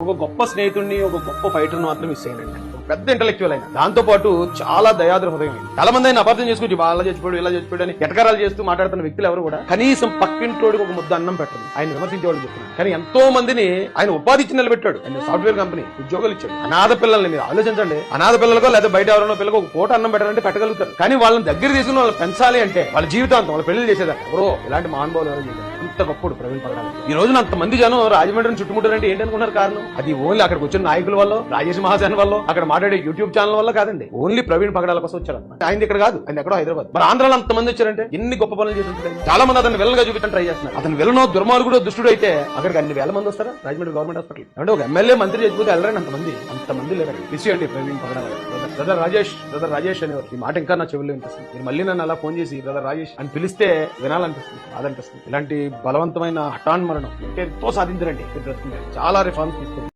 ఒక గొప్ప స్నేహితుడిని, ఒక గొప్ప ఫైటర్ మాత్రం మిస్ అయ్యానండి. పెద్ద ఇంటలెక్చువల్ అయినా, దాంతో పాటు చాలా దయాద్ర హృదయం. చాలా మంది ఆయన అపార్థం చేసుకుని అలా చచ్చిపోయాడు ఇలా చచ్చిపోయాడు అని ఎటకారాలు చేస్తూ మాట్లాడుతున్న వ్యక్తులు ఎవరు కూడా కనీసం పక్కింటోడికి ఒక ముద్ద అన్నం పెట్టదు. ఆయన విమర్శించేవాళ్ళు చెప్తున్నారు. కానీ ఎంతో మందిని ఆయన ఉపాధి ఇచ్చి నిలబెట్టాడు. ఆయన సాఫ్ట్వేర్ కంపెనీ ఉద్యోగాలు ఇచ్చాడు. అనాథ పిల్లల్ని మీరు ఆలోచించండి. అనాథ పిల్లలకో లేదా బయట ఎవరైనా పిల్లలకు ఒక పూట అన్నం పెట్టాలంటే పెట్టగలుగుతారు. కానీ వాళ్ళని దగ్గర తీసుకుని వాళ్ళని పెంచాలి అంటే వాళ్ళ జీవితాంతం వాళ్ళ పెళ్లి చేసేదాకా ఎవరో ఇలాంటి మహానుభావులు ఎవరు చేశారు. అంత గొప్పడు ప్రవీణ్ పగడాల. ఈ రోజున అంత మంది జనం రాజమండ్రిని చుట్టుముట్టారంటే ఏంటనుకున్నారు కారణం? అది ఓన్లీ అక్కడికి వచ్చిన నాయకుల వల్ల, రాజేష్ మహాసేన్ వల్ల, అక్కడ మాట్లాడే యూట్యూబ్ ఛానల్ వల్ల కాదండి. ఓన్లీ ప్రవీణ్ పగడాల కోసం వచ్చారు. ఆయన ఇక్కడ కాదు, ఆయన ఎక్కడో హైదరాబాద్. మరి ఆంధ్రాలో అంత మంది వచ్చారంటే ఎన్ని గొప్ప పనులు చేసి ఉంటాయి. చాలా మంది అతను విలన్గా చూపించడం ట్రై చేస్తున్నారు. అతను విలనో దుర్మార్గుడో దుష్టుడు అయితే అక్కడికి అన్ని వేల మంది వస్తారా రాజమండ్రి గవర్నమెంట్ హాస్పిటల్? అంటే ఒక ఎమ్మెల్యే మంత్రి చచ్చిపోతే వెళ్ళరండి అంతమంది లేరండి. విషయం అండి ప్రవీణ్ పగడాల. బ్రదర్ రాజేష్ అనేవారు. ఈ మాట ఇంకా నా చెవుల్లో వినిపిస్తుంది. మీరు మళ్ళీ నన్ను అలా ఫోన్ చేసి బ్రదర్ రాజేష్ అని పిలిస్తే వినాలనిపిస్తుంది, బాధనిపిస్తుంది. ఇలాంటి బలవంతమైన హఠాన్ మరణం ఎంతో సాధించరండి. చాలా రిఫార్మ్స్ తీసుకుంది.